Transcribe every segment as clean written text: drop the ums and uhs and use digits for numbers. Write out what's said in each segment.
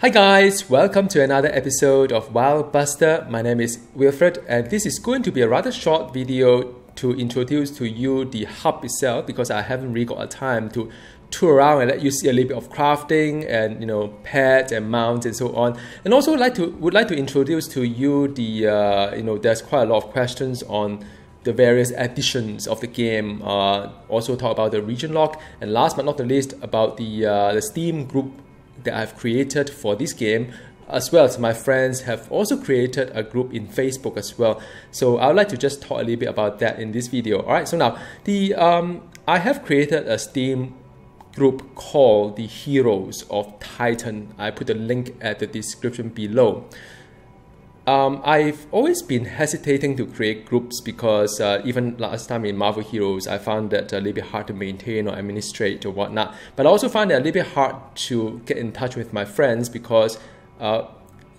Hi guys, welcome to another episode of WoW Buster. My name is Wilfred and this is going to be a rather short video to introduce to you the hub itself because I haven't really got a time to tour around and let you see a little bit of crafting and pets and mounts and so on. And also would like to introduce to you the there's quite a lot of questions on the various editions of the game. Also talk about the region lock, and last but not the least about the Steam group that I've created for this game, as well as my friends have also created a group in Facebook as well. So I would like to just talk a little bit about that in this video. Alright, so now I have created a Steam group called the Heroes of Titan. I put a link at the description below. I've always been hesitating to create groups because even last time in Marvel Heroes, I found that a little bit hard to maintain or administrate or whatnot. But I also find it a little bit hard to get in touch with my friends because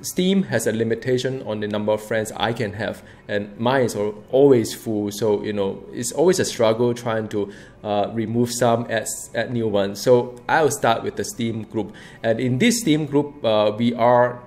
Steam has a limitation on the number of friends I can have, and mine is always full. So it's always a struggle trying to remove some, add new ones. So I'll start with the Steam group, and in this Steam group, we are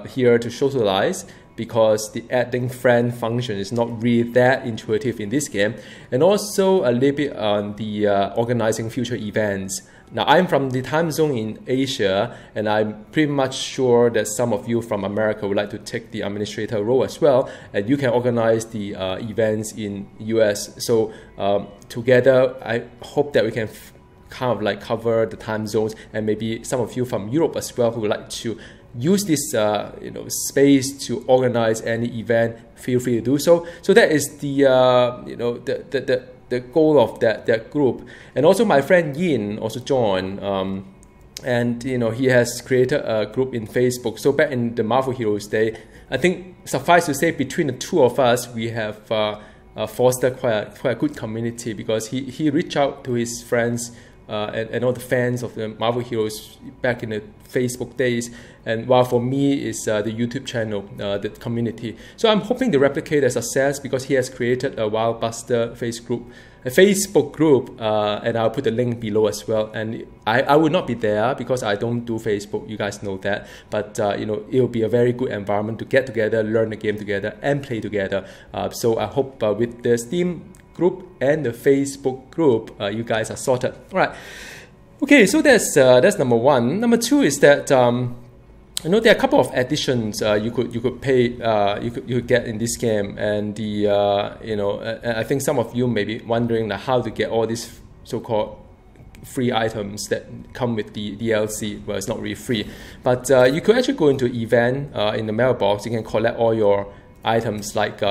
here to socialize because the adding friend function is not really that intuitive in this game, and also a little bit on the organizing future events. Now I'm from the time zone in Asia, and I'm pretty much sure that some of you from America would like to take the administrator role as well, and you can organize the events in US. So together I hope that we can kind of like cover the time zones, and maybe some of you from Europe as well who would like to use this space to organize any event. Feel free to do so. So that is the goal of that group. And also my friend Yin also joined, and he has created a group in Facebook. So back in the Marvel Heroes day, I think suffice to say between the two of us we have fostered quite a good community, because he reached out to his friends and all the fans of the Marvel Heroes back in the Facebook days, and while for me is the YouTube channel, the community. So I'm hoping to replicate the success because he has created a WoW Buster Facebook group, and I'll put the link below as well. And I will not be there because I don't do Facebook, you guys know that, but it will be a very good environment to get together, learn the game together and play together. So I hope with the Steam group and the Facebook group, you guys are sorted. All right. Okay, so that's number one. Number two is that there are a couple of additions you could pay, you could get in this game, and I think some of you may be wondering how to get all these so-called free items that come with the DLC. Well, it's not really free, but you could actually go into event in the mailbox. You can collect all your items like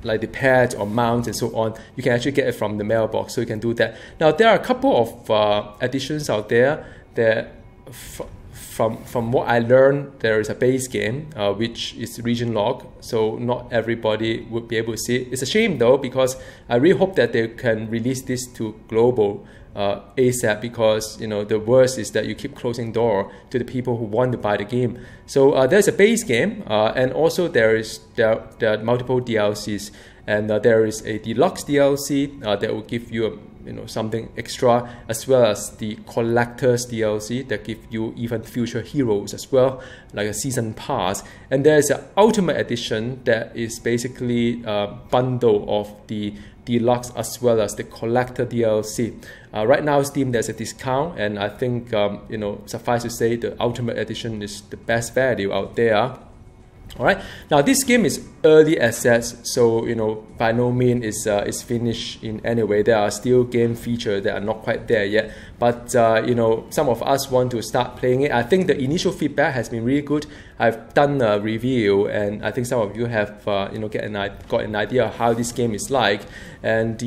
like the pads or mounts and so on. You can actually get it from the mailbox, so you can do that. Now there are a couple of additions out there that from what I learned, there is a base game which is region lock, so not everybody would be able to see it. It's a shame though, because I really hope that they can release this to global ASAP, because the worst is that you keep closing door to the people who want to buy the game. So there's a base game, and also there are multiple DLCs, and there is a deluxe DLC that will give you something extra, as well as the collector's DLC that give you even future heroes as well, like a season pass. And there's an ultimate edition that is basically a bundle of the deluxe as well as the collector DLC. Right now Steam, there's a discount, and I think suffice to say the ultimate edition is the best value out there. Alright, now this game is early access, so by no means is finished in any way. There are still game features that are not quite there yet, but some of us want to start playing it. I think the initial feedback has been really good. I've done a review, and I think some of you have got an idea of how this game is like, and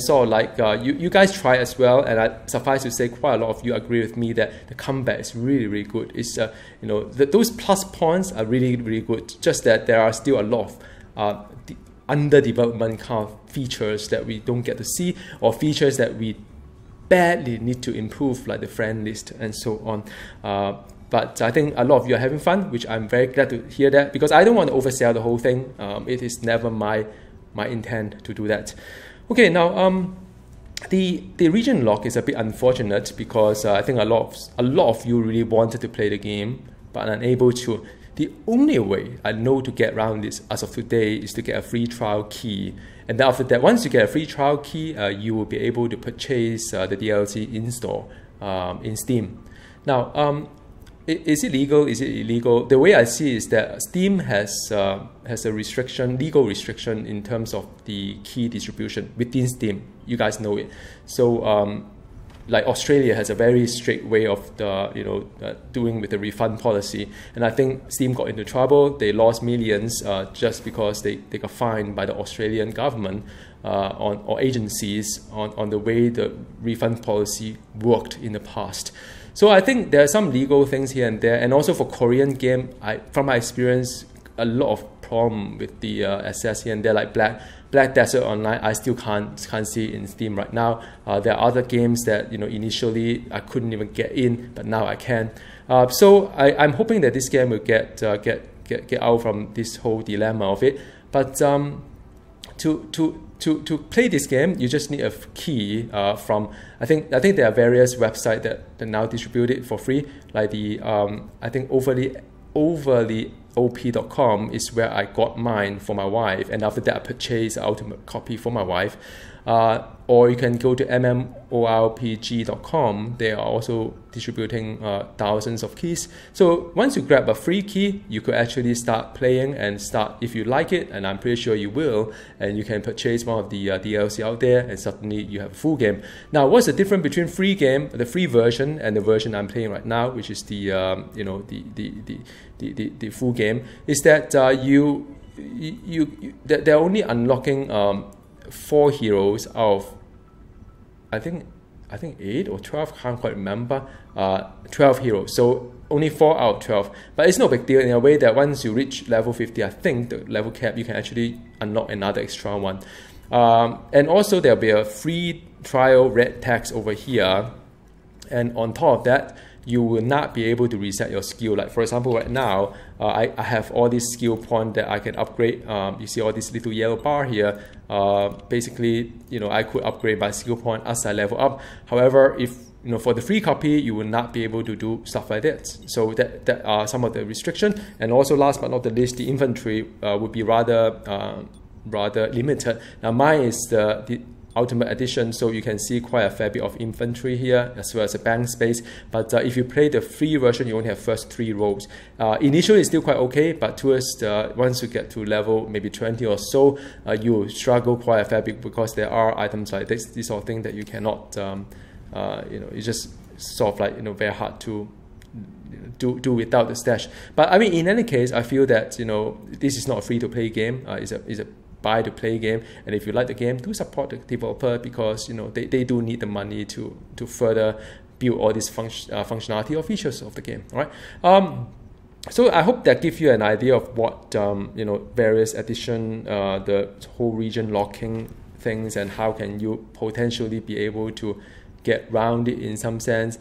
sort of like you guys try as well, and suffice to say quite a lot of you agree with me that the combat is really good. It's those plus points are really good, just that there are still a lot of under development kind of features that we don't get to see, or features that we badly need to improve, like the friend list and so on. But I think a lot of you are having fun, which I'm very glad to hear that, because I don't want to oversell the whole thing. It is never my intent to do that. Okay, now The region lock is a bit unfortunate because I think a lot of you really wanted to play the game but unable to. The only way I know to get around this as of today is to get a free trial key, and then after that, once you get a free trial key, you will be able to purchase the DLC in-store in Steam. Now, is it legal? Is it illegal? The way I see it is that Steam has a legal restriction in terms of the key distribution within Steam. You guys know it. So like Australia has a very strict way of doing with the refund policy, and I think Steam got into trouble. They lost millions just because they got fined by the Australian government or agencies on the way the refund policy worked in the past. So I think there are some legal things here and there, and also for Korean game, from my experience, a lot of problem with the access here and there, like Black Desert Online. I still can't see it in Steam right now. There are other games that initially I couldn't even get in, but now I can. So I'm hoping that this game will get out from this whole dilemma of it. But to play this game, you just need a key from. I think there are various websites that now distribute it for free, like the I think overlyop.com is where I got mine for my wife, and after that I purchased the ultimate copy for my wife. Or you can go to mmorpg.com. They are also distributing thousands of keys. So once you grab a free key, you could actually start playing and start, if you like it, and I'm pretty sure you will, and you can purchase one of the DLC out there, and suddenly you have a full game. Now, what's the difference between free game, the free version, and the version I'm playing right now, which is the the full game? Is that they're only unlocking 4 heroes out of I think 8 or 12, can't quite remember, 12 heroes. So only 4 out of 12. But it's no big deal in a way that once you reach level 50, I think the level cap, you can actually unlock another extra one. And also there'll be a free trial red text over here. And on top of that, you will not be able to reset your skill. Like for example, right now, I have all these skill points that I can upgrade. You see all this little yellow bar here. Basically, I could upgrade my skill point as I level up. However, if for the free copy, you will not be able to do stuff like that. So that are some of the restrictions. And also, last but not the least, the inventory would be rather limited. Now, mine is the Ultimate Edition, so you can see quite a fair bit of inventory here, as well as a bank space. But if you play the free version, you only have first 3 rows. Initially, it's still quite okay, but towards once you get to level maybe 20 or so, you will struggle quite a fair bit because there are items like this sort of thing that you cannot, it's just sort of like very hard to do without the stash. But I mean, in any case, I feel that this is not a free-to-play game. It's a buy to play game, and if you like the game, do support the developer because they do need the money to further build all this functionality or features of the game. All right. So I hope that gives you an idea of what various addition, the whole region locking things, and how can you potentially be able to get around it in some sense.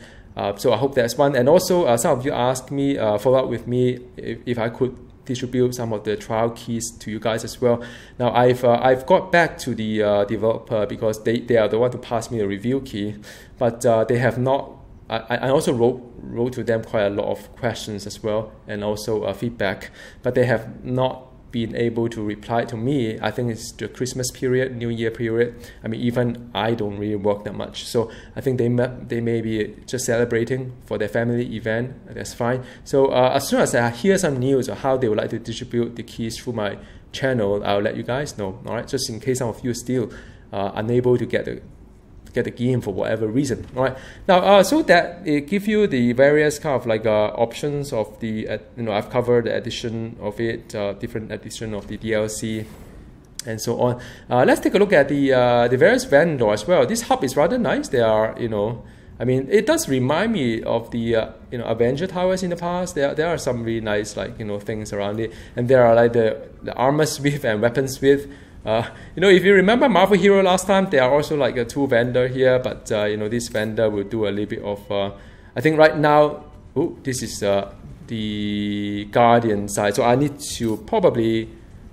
So I hope that's fun. And also some of you asked me, follow up with me if I could distribute some of the trial keys to you guys as well. Now I've got back to the developer because they are the one to pass me a review key, but they have not. I also wrote to them quite a lot of questions as well, and also feedback, but they have not been able to reply to me. I think it's the Christmas period, New Year period. I mean, even I don't really work that much, so I think they may be just celebrating for their family event. That's fine. So as soon as I hear some news of how they would like to distribute the keys through my channel, I'll let you guys know. All right, just in case some of you are still unable to get the game for whatever reason. All right, now so that it gives you the various kind of like options of the I've covered the edition of it, different edition of the DLC, and so on. Let's take a look at the various vendors as well. This hub is rather nice. They are I mean, it does remind me of the Avenger Towers in the past. There are some really nice things around it, and there are like the armor smith and weapons smith. If you remember Marvel Hero last time, there are also like a 2 vendor here, but this vendor will do a little bit of I think right now, this is the Guardian side, so I need to probably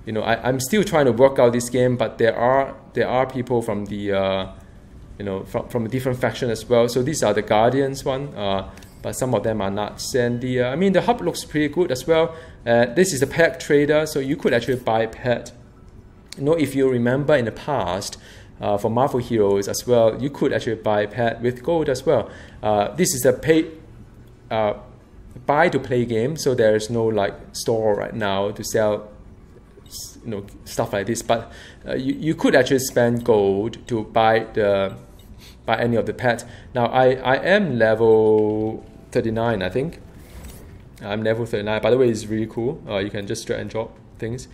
I'm still trying to work out this game, but there are people from the from a different faction as well. So these are the Guardians one, but some of them are not. And I mean, the hub looks pretty good as well. This is a pet trader, so you could actually buy pet. If you remember in the past, for Marvel Heroes as well, you could actually buy pet with gold as well. This is a pay buy to play game, so there is no like store right now to sell stuff like this, but you could actually spend gold to buy any of the pets. Now I am level 39, I think. I'm level 39. By the way, it's really cool. You can just drag and drop things.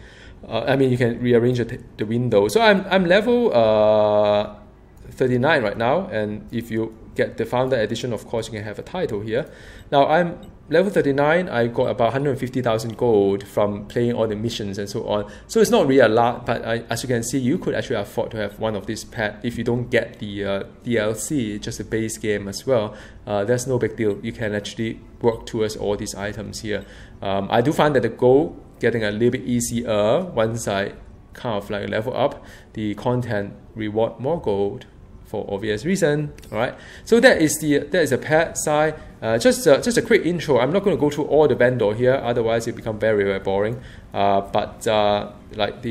I mean, you can rearrange the window. So I'm level 39 right now, and if you get the Founder Edition, of course, you can have a title here. Now I'm level 39. I got about 150,000 gold from playing all the missions and so on. So it's not really a lot, but as you can see, you could actually afford to have one of these pets if you don't get the DLC, just the base game as well. That's no big deal. You can actually work towards all these items here. I do find that the gold getting a little bit easier once I kind of like level up. The content reward more gold for obvious reason. All right, so that is a pet side. Just a quick intro. I'm not going to go through all the vendor here, otherwise it become very, very boring. But like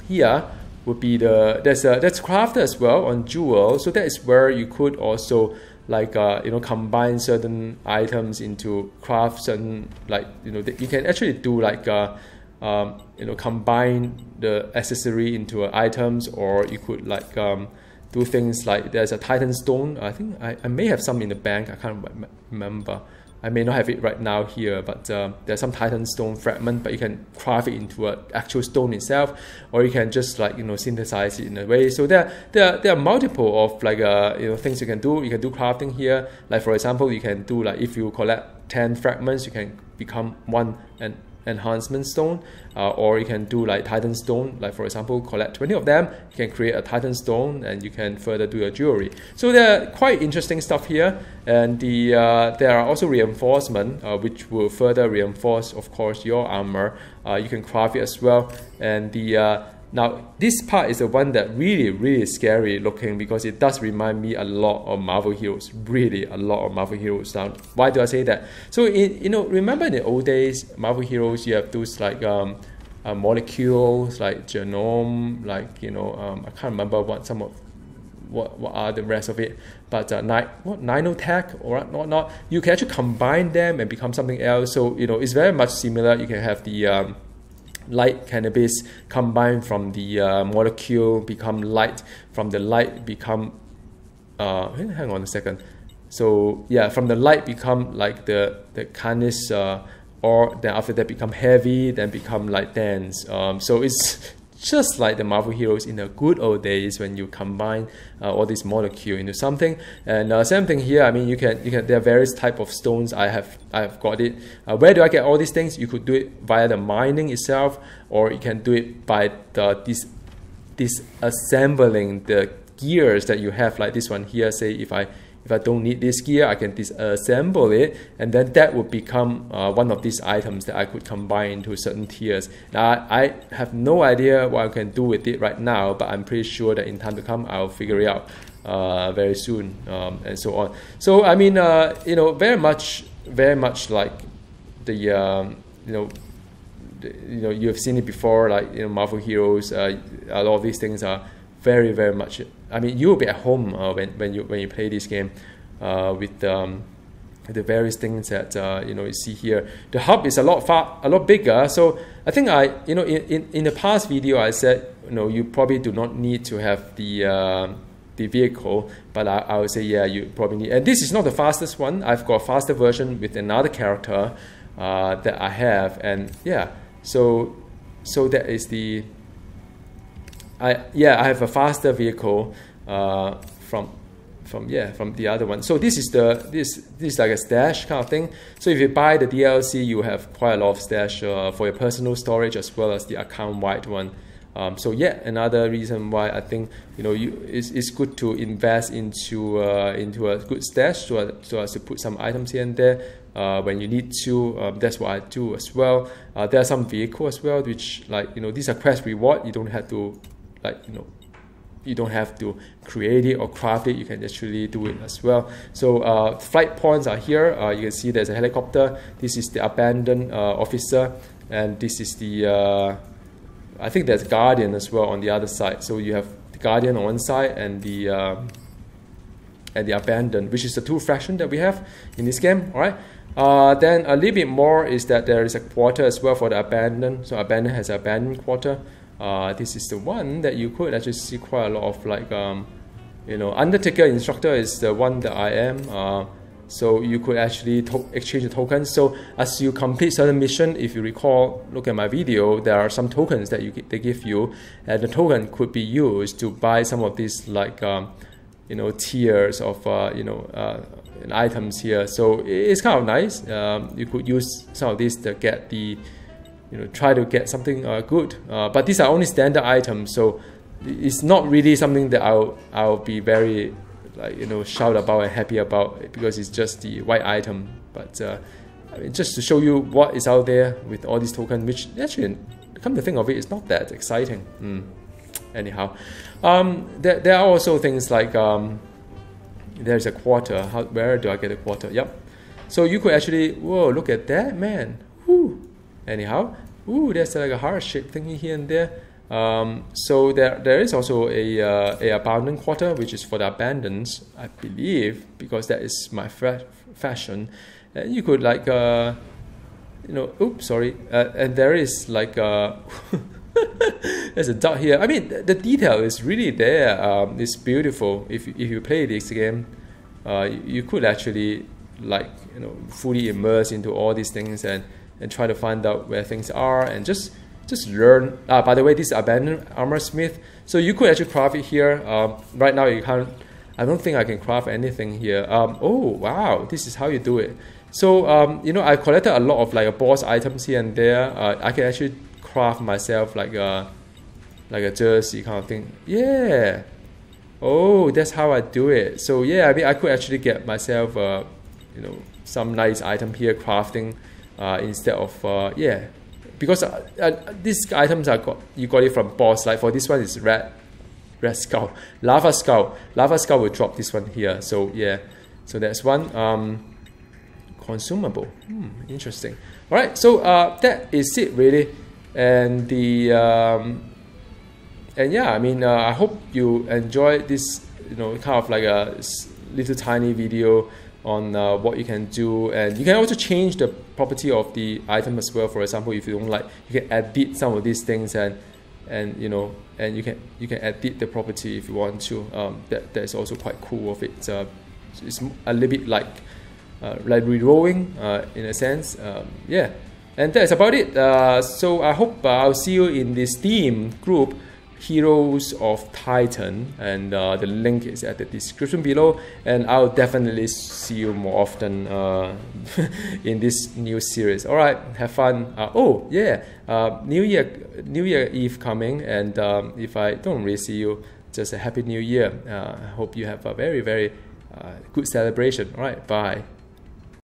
here would be that's crafter as well on Jewel. So that is where you could also like combine certain items into craft certain, like you can actually do like combine the accessory into items, or you could like do things like there's a Titan Stone. I think I may have some in the bank. I can't remember. I may not have it right now here, but there's some Titan Stone fragment, but you can craft it into an actual stone itself, or you can just like synthesize it in a way. So there are multiple of like things you can do. You can do crafting here. Like for example, you can do like if you collect 10 fragments, you can become one enhancement stone, or you can do like Titan Stone. Like for example, collect 20 of them, you can create a Titan Stone, and you can further do your jewelry. So there are quite interesting stuff here, and there are also reinforcement, which will further reinforce, of course, your armor. You can craft it as well, and now this part is the one that really scary looking, because it does remind me a lot of Marvel Heroes, really a lot of Marvel Heroes. Now, why do I say that? So remember in the old days, Marvel Heroes, you have those like molecules, like genome, like I can't remember what are the rest of it, but nanotech or whatnot. You can actually combine them and become something else. So it's very much similar. You can have the light cannabis combined from the molecule, become light, from the light become hang on a second. So yeah, from the light become like the cannabis, or then after that become heavy, then become like dense. So it's just like the Marvel Heroes in the good old days when you combine all these molecules into something. And same thing here. I mean, you can there are various type of stones. I have got it. Where do I get all these things? You could do it via the mining itself, or you can do it by disassembling the gears that you have, like this one here. Say if I don't need this gear, I can disassemble it, and then that would become one of these items that I could combine into certain tiers. Now, I have no idea what I can do with it right now, but I'm pretty sure that in time to come, I'll figure it out very soon, and so on. So I mean, very much like the you have seen it before, like Marvel Heroes. A lot of these things are very much. I mean, you will be at home when you play this game with the various things that you see here. The hub is a lot bigger. So I think in the past video I said you probably do not need to have the vehicle, but I would say yeah, you probably need. And this is not the fastest one. I've got a faster version with another character that I have, and yeah, so that is the. I have a faster vehicle from the other one. So this is this like a stash kind of thing. So if you buy the DLC, you have quite a lot of stash for your personal storage as well as the account wide one. So yeah, another reason why I think it's good to invest into a good stash so as to put some items here and there when you need to. That's what I do as well. There are some vehicles as well, which like these are quest reward. You don't have to you don't have to create it or craft it. You can actually do it as well. So flight points are here. You can see there's a helicopter. This is the abandoned officer, and this is the I think there's Guardian as well on the other side. So you have the Guardian on one side and the abandoned, which is the two factions that we have in this game. All right. Then a little bit more is that there is a quarter as well for the abandoned. So abandoned has an abandoned quarter. This is the one that you could actually see quite a lot of, like Undertaker Instructor is the one that I am. So you could actually exchange the tokens. So as you complete certain mission, if you recall, look at my video, there are some tokens that they give you, and the token could be used to buy some of these, like tiers of items here. So it's kind of nice. You could use some of these to get the try to get something good, but these are only standard items, so it's not really something that I'll be very shout about and happy about, because it's just the white item. But I mean, just to show you what is out there with all these tokens, which actually, come to think of it, it's not that exciting. Anyhow, there are also things like there's a quarter. Where do I get a quarter? Yep. So you could actually, whoa, look at that, man. Whew. Anyhow, ooh, there's like a heart-shaped thingy here and there. So there is also a abandoned quarter, which is for the abandons, I believe, because that is my fashion. And you could like, oops, sorry. And there is like there's a dot here. I mean, the detail is really there. It's beautiful. If you play this game, you could actually fully immerse into all these things and try to find out where things are and just learn. By the way, this is abandoned armor smith, so you could actually craft it here. Right now you can't. I don't think I can craft anything here. Oh wow, this is how you do it. So I collected a lot of boss items here and there. I can actually craft myself like a jersey kind of thing. Yeah. Oh, that's how I do it. So yeah, I mean, I could actually get myself some nice item here, crafting. Instead of because these items you got it from boss. Like for this one is red skull, lava skull will drop this one here. So yeah, so that's one consumable. Interesting. All right, so that is it really, and yeah, I mean, I hope you enjoy this kind of like a little tiny video on what you can do. And you can also change the property of the item as well. For example, if you don't like, you can edit some of these things, and you can edit the property if you want to. That's also quite cool of it. It's a little bit like re-rolling in a sense. Yeah, and that's about it. So I hope I'll see you in this Steam group, Heroes of Titan, and the link is at the description below, and I'll definitely see you more often in this new series. All right, have fun. Oh yeah, New Year Eve coming, and if I don't really see you, just a happy New Year. I hope you have a very, very good celebration. All right, bye.